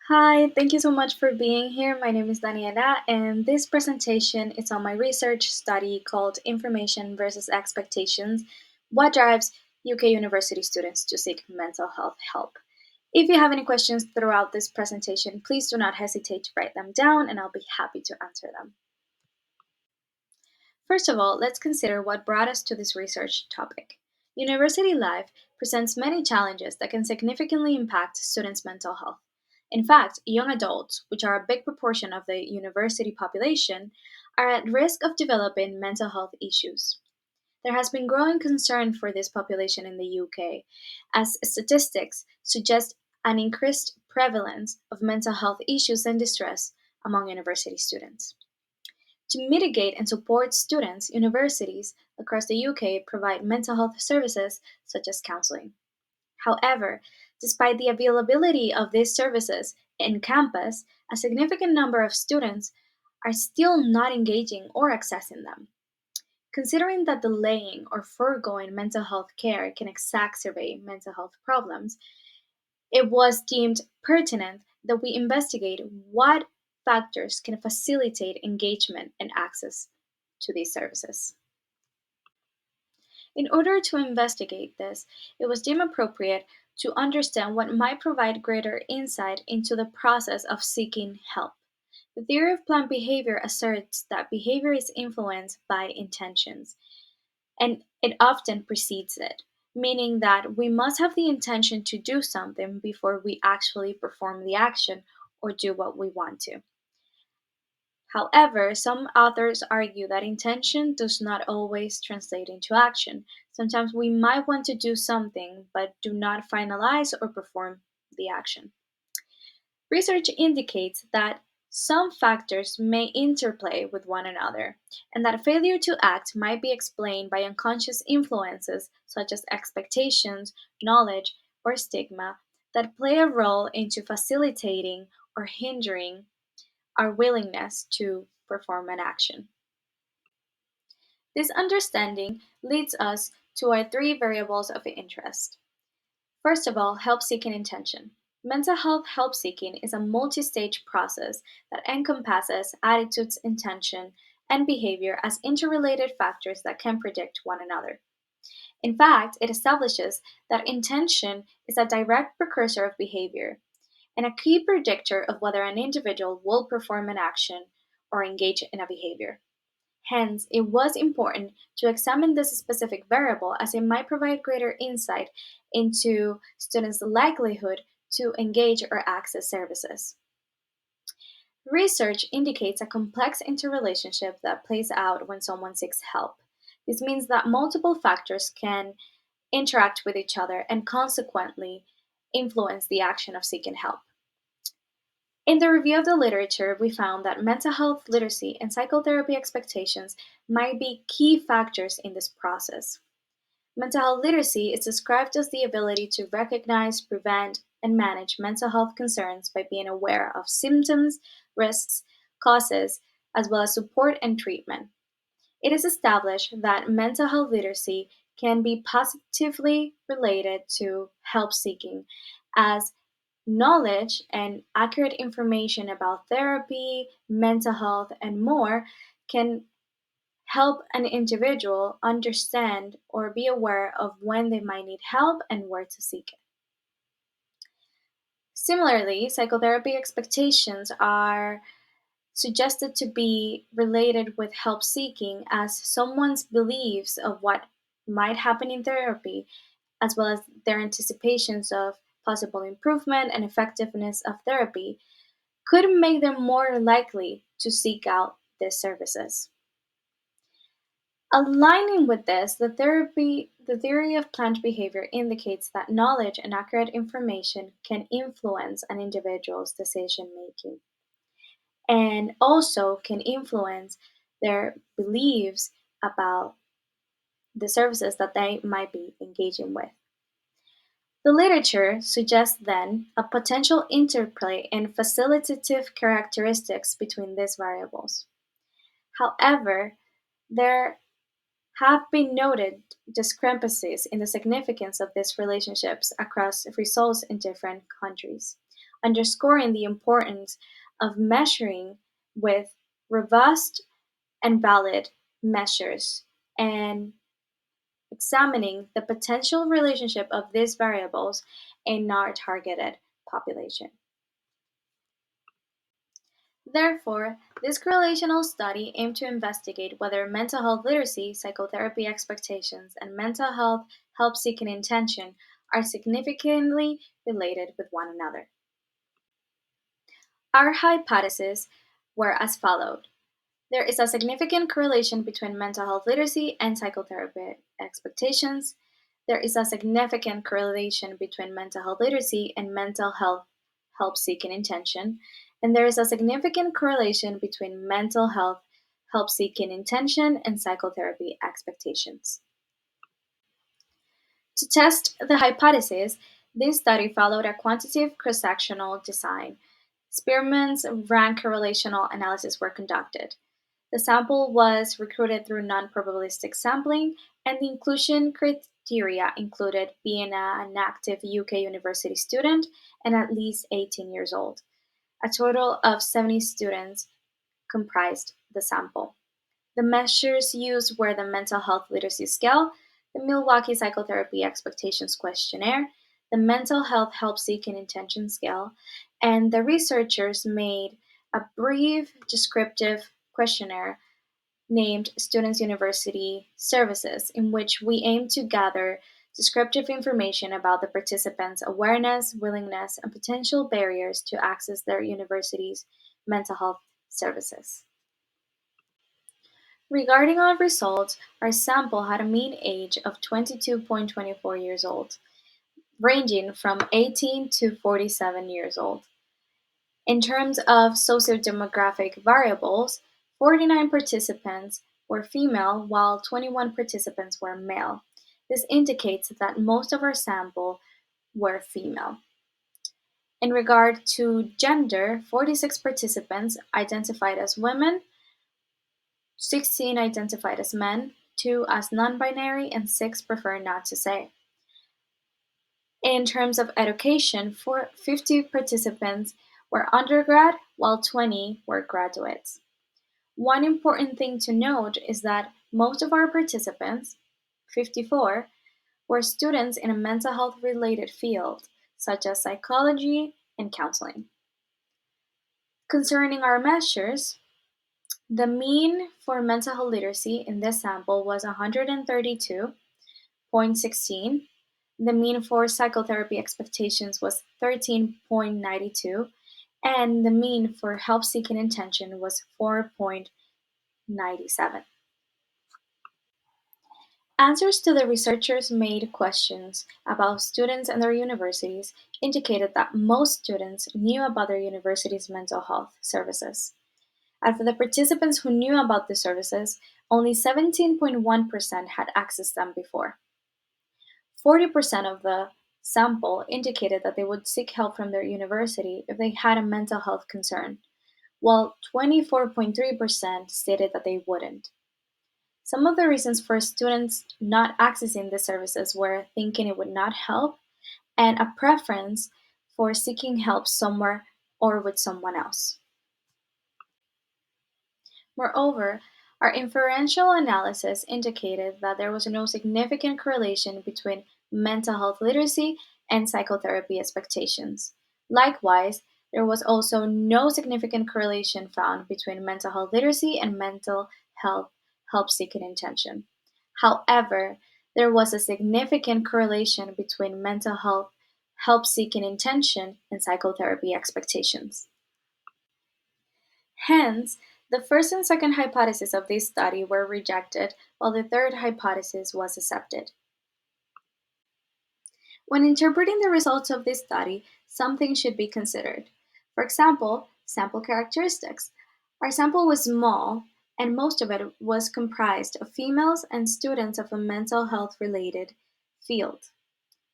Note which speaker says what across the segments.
Speaker 1: Hi, thank you so much for being here. My name is Daniela, and this presentation is on my research study called Information versus Expectations: What Drives UK University Students to Seek Mental Health Help. If you have any questions throughout this presentation, please do not hesitate to write them down, and I'll be happy to answer them. First of all, let's consider what brought us to this research topic. University life presents many challenges that can significantly impact students' mental health. In fact, young adults, which are a big proportion of the university population, are at risk of developing mental health issues. There has been growing concern for this population in the UK, as statistics suggest an increased prevalence of mental health issues and distress among university students. To mitigate and support students, universities across the UK provide mental health services such as counseling. However, despite the availability of these services in campus, a significant number of students are still not engaging or accessing them. Considering that delaying or foregoing mental health care can exacerbate mental health problems, it was deemed pertinent that we investigate what factors can facilitate engagement and access to these services. In order to investigate this, it was deemed appropriate to understand what might provide greater insight into the process of seeking help. The theory of planned behavior asserts that behavior is influenced by intentions, and it often precedes it, meaning that we must have the intention to do something before we actually perform the action or do what we want to. However, some authors argue that intention does not always translate into action. Sometimes we might want to do something but do not finalize or perform the action. Research indicates that some factors may interplay with one another, and that failure to act might be explained by unconscious influences such as expectations, knowledge, or stigma that play a role into facilitating or hindering our willingness to perform an action. This understanding leads us to our three variables of interest. First of all, help seeking intention. Mental health help seeking is a multi stage process that encompasses attitudes, intention, and behavior as interrelated factors that can predict one another. In fact, it establishes that intention is a direct precursor of behavior and a key predictor of whether an individual will perform an action or engage in a behavior. Hence, it was important to examine this specific variable as it might provide greater insight into students' likelihood to engage or access services. Research indicates a complex interrelationship that plays out when someone seeks help. This means that multiple factors can interact with each other and consequently influence the action of seeking help. In the review of the literature, we found that mental health literacy and psychotherapy expectations might be key factors in this process. Mental health literacy is described as the ability to recognize, prevent, and manage mental health concerns by being aware of symptoms, risks, causes, as well as support and treatment. It is established that mental health literacy can be positively related to help seeking, as knowledge and accurate information about therapy, mental health, and more can help an individual understand or be aware of when they might need help and where to seek it. Similarly, psychotherapy expectations are suggested to be related with help seeking as someone's beliefs of what might happen in therapy, as well as their anticipations of possible improvement and effectiveness of therapy, could make them more likely to seek out these services. Aligning with this, the theory of planned behavior indicates that knowledge and accurate information can influence an individual's decision making and also can influence their beliefs about the services that they might be engaging with. The literature suggests then a potential interplay and facilitative characteristics between these variables. However, there have been noted discrepancies in the significance of these relationships across results in different countries. underscoring the importance of measuring with robust and valid measures and examining the potential relationship of these variables in our targeted population. Therefore, this correlational study aimed to investigate whether mental health literacy, psychotherapy expectations, and mental health help seeking intention are significantly related with one another. Our hypotheses were as followed. There is a significant correlation between mental health literacy and psychotherapy expectations. There is a significant correlation between mental health literacy and mental health help seeking intention. And there is a significant correlation between mental health help seeking intention and psychotherapy expectations. To test the hypothesis, this study followed a quantitative cross-sectional design. Spearman's rank correlational analysis were conducted. The sample was recruited through non-probabilistic sampling, and the inclusion criteria included being an active UK university student and at least 18 years old. A total of 70 students comprised the sample. The measures used were the Mental Health Literacy Scale, the Milwaukee Psychotherapy Expectations Questionnaire, the Mental Health Help Seeking Intention Scale, and the researchers made a brief descriptive questionnaire named Students University Services, in which we aim to gather descriptive information about the participants' awareness, willingness, and potential barriers to access their university's mental health services. Regarding our results, our sample had a mean age of 22.24 years old, ranging from 18 to 47 years old. In terms of sociodemographic variables, 49 participants were female while 21 participants were male. This indicates that most of our sample were female. In regard to gender, 46 participants identified as women, 16 identified as men, 2 as non-binary, and 6 prefer not to say. In terms of education, 50 participants were undergrad, while 20 were graduates. One important thing to note is that most of our participants, 54, were students in a mental health related field, such as psychology and counseling. Concerning our measures, the mean for mental health literacy in this sample was 132.16. The mean for psychotherapy expectations was 13.92, and the mean for help seeking intention was 4.97. Answers to the researchers' made questions about students and their universities indicated that most students knew about their university's mental health services. And for the participants who knew about the services, only 17.1% had accessed them before. 40% of the sample indicated that they would seek help from their university if they had a mental health concern, while 24.3% stated that they wouldn't. Some of the reasons for students not accessing the services were thinking it would not help and a preference for seeking help somewhere or with someone else. Moreover, our inferential analysis indicated that there was no significant correlation between mental health literacy and psychotherapy expectations. Likewise, there was also no significant correlation found between mental health literacy and mental health help seeking intention. However, there was a significant correlation between mental health help seeking intention and psychotherapy expectations. Hence, the first and second hypotheses of this study were rejected, while the third hypothesis was accepted. When interpreting the results of this study, something should be considered. For example, sample characteristics. Our sample was small, and most of it was comprised of females and students of a mental health related field.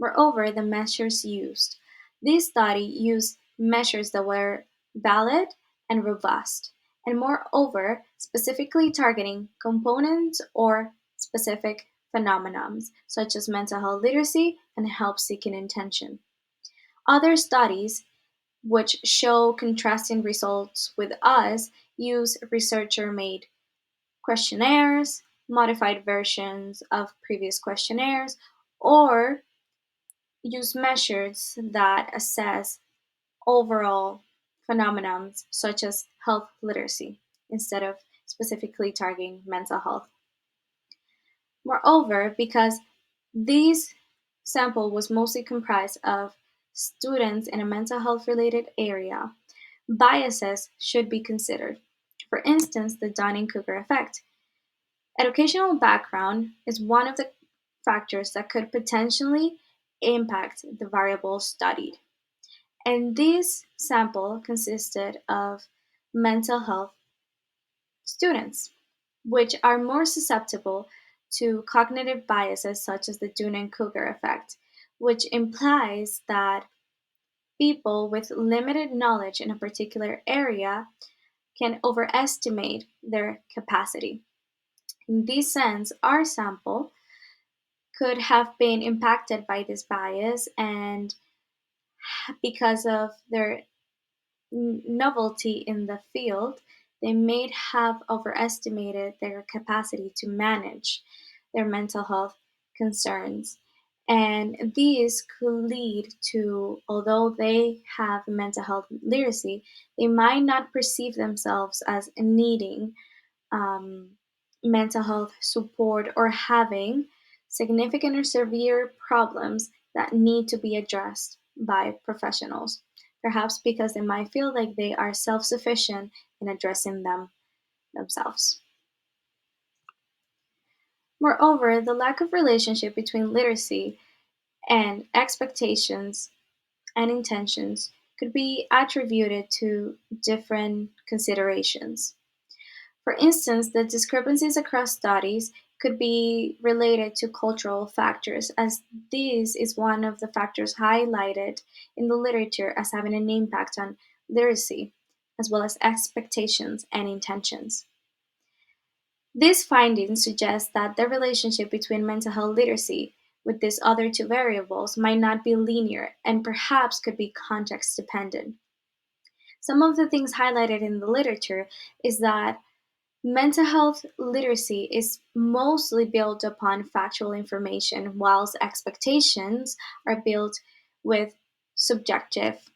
Speaker 1: Moreover, the measures used. This study used measures that were valid and robust, and moreover, specifically targeting components or specific phenomena, such as mental health literacy and help seeking intention. Other studies which show contrasting results with us, use researcher made questionnaires, modified versions of previous questionnaires, or use measures that assess overall phenomena such as health literacy instead of specifically targeting mental health. Moreover, because this sample was mostly comprised of students in a mental health related area, biases should be considered. For instance, the Dunning-Kruger effect. Educational background is one of the factors that could potentially impact the variables studied. And this sample consisted of mental health students, which are more susceptible to cognitive biases such as the Dunning-Kruger effect, which implies that people with limited knowledge in a particular area can overestimate their capacity. In this sense, our sample could have been impacted by this bias, and because of their novelty in the field, they may have overestimated their capacity to manage their mental health concerns. And these could lead to, although they have mental health literacy, they might not perceive themselves as needing um, mental health support or having significant or severe problems that need to be addressed by professionals, perhaps because they might feel like they are self sufficient in addressing them themselves. Moreover, the lack of relationship between literacy and expectations and intentions could be attributed to different considerations. For instance, the discrepancies across studies could be related to cultural factors, as this is one of the factors highlighted in the literature as having an impact on literacy, as well as expectations and intentions. These findings suggest that the relationship between mental health literacy with these other two variables might not be linear and perhaps could be context dependent. Some of the things highlighted in the literature is that mental health literacy is mostly built upon factual information, whilst expectations are built with subjective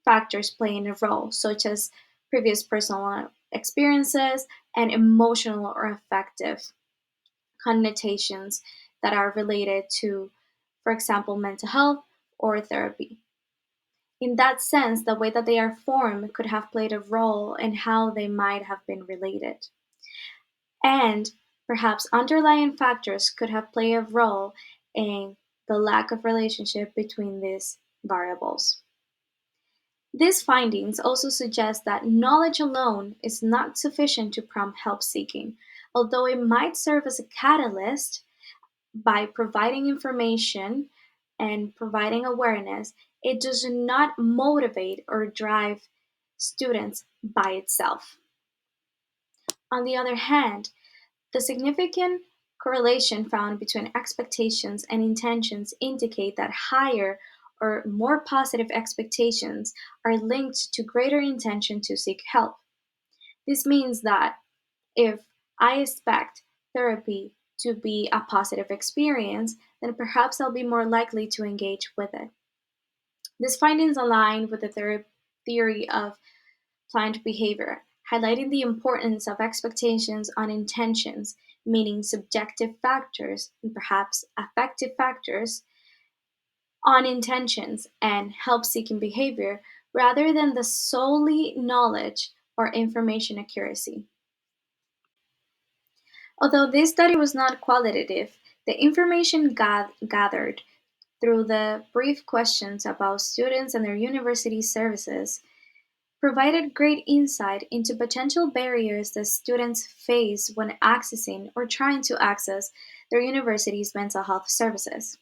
Speaker 1: factors playing a role, such as previous personal experiences and emotional or affective connotations that are related to, for example, mental health or therapy. In that sense, the way that they are formed could have played a role in how they might have been related. And perhaps underlying factors could have played a role in the lack of relationship between these variables. These findings also suggest that knowledge alone is not sufficient to prompt help seeking, although it might serve as a catalyst by providing information and providing awareness. It does not motivate or drive students by itself. On the other hand, the significant correlation found between expectations and intentions indicate that higher or more positive expectations are linked to greater intention to seek help. This means that if I expect therapy to be a positive experience, then perhaps I'll be more likely to engage with it. These findings align with the theory of planned behavior, highlighting the importance of expectations on intentions, meaning subjective factors and perhaps affective factors on intentions and help seeking behavior rather than the solely knowledge or information accuracy. Although this study was not qualitative, the information gathered through the brief questions about students and their university services provided great insight into potential barriers that students face when accessing or trying to access their university's mental health services.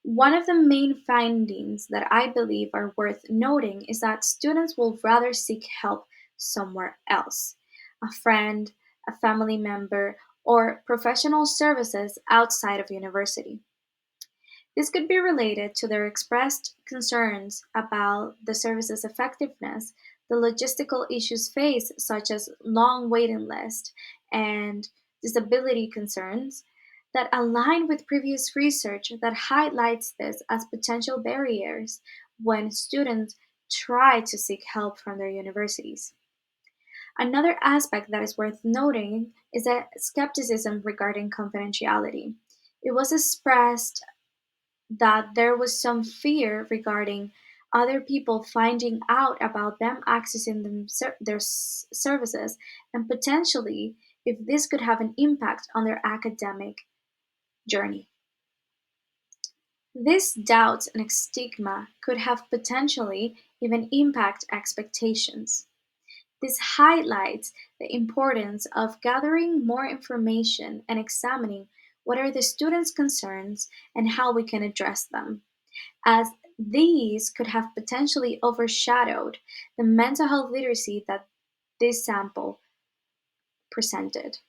Speaker 1: One of the main findings that I believe are worth noting is that students will rather seek help somewhere else, a friend, a family member, or professional services outside of university. This could be related to their expressed concerns about the service's effectiveness, the logistical issues faced, such as long waiting lists and disability concerns, that align with previous research that highlights this as potential barriers when students try to seek help from their universities. Another aspect that is worth noting is that skepticism regarding confidentiality. It was expressed that there was some fear regarding other people finding out about them accessing their services, and potentially if this could have an impact on their academic journey. This doubt and stigma could have potentially even impact expectations. This highlights the importance of gathering more information and examining what are the students' concerns and how we can address them, as these could have potentially overshadowed the mental health literacy that this sample presented,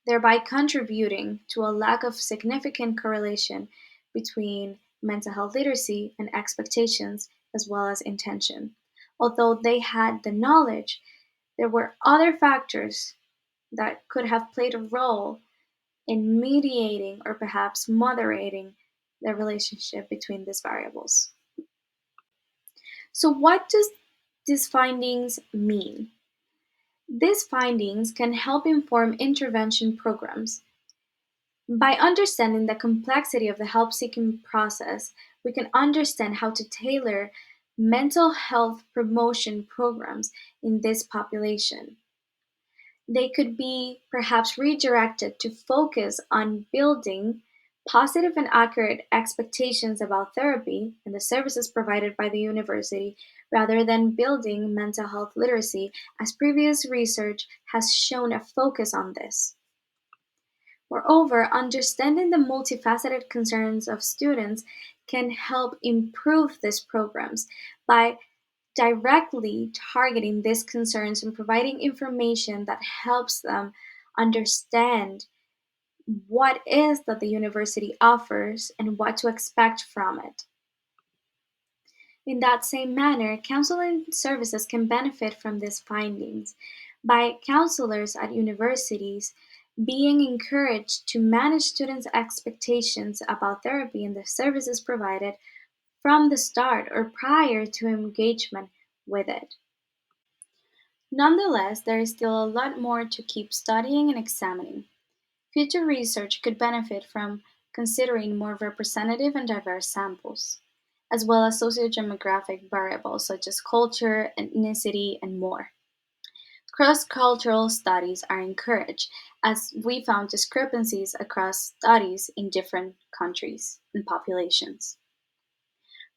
Speaker 1: thereby contributing to a lack of significant correlation between mental health literacy and expectations as well as intention. Although they had the knowledge, there were other factors that could have played a role in mediating or perhaps moderating the relationship between these variables. So, what does these findings mean? These findings can help inform intervention programs. By understanding the complexity of the help seeking process, we can understand how to tailor mental health promotion programs in this population. They could be perhaps redirected to focus on building positive and accurate expectations about therapy and the services provided by the university rather than building mental health literacy, as previous research has shown a focus on this. Moreover, understanding the multifaceted concerns of students can help improve these programs by directly targeting these concerns and providing information that helps them understand what is that the university offers and what to expect from it. In that same manner, counseling services can benefit from these findings by counselors at universities being encouraged to manage students' expectations about therapy and the services provided from the start or prior to engagement with it. Nonetheless, there is still a lot more to keep studying and examining. Future research could benefit from considering more representative and diverse samples, as well as sociodemographic variables such as culture, ethnicity, and more. Cross-cultural studies are encouraged, as we found discrepancies across studies in different countries and populations.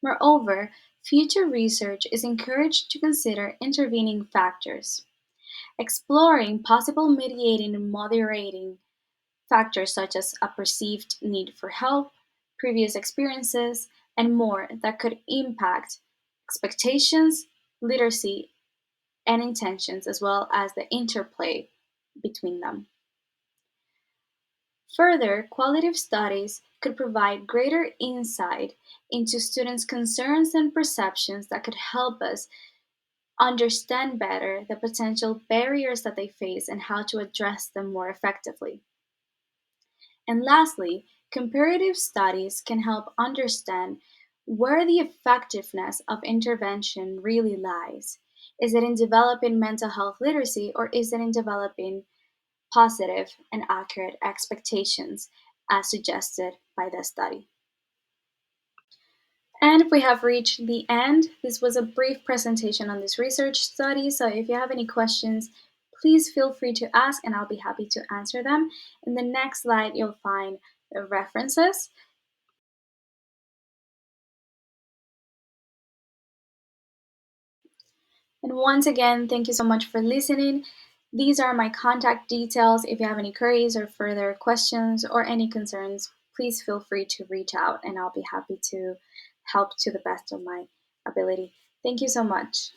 Speaker 1: Moreover, future research is encouraged to consider intervening factors, exploring possible mitigating and moderating factors such as a perceived need for help, previous experiences, and more that could impact expectations, literacy, and intentions, as well as the interplay between them. Further, qualitative studies could provide greater insight into students' concerns and perceptions that could help us understand better the potential barriers that they face and how to address them more effectively. And lastly, comparative studies can help understand where the effectiveness of intervention really lies. Is it in developing mental health literacy, or is it in developing positive and accurate expectations as suggested by the study? And we have reached the end. This was a brief presentation on this research study, so if you have any questions, please feel free to ask and I'll be happy to answer them. In the next slide, you'll find the references. And once again, thank you so much for listening. These are my contact details. If you have any queries or further questions or any concerns, please feel free to reach out and I'll be happy to help to the best of my ability. Thank you so much.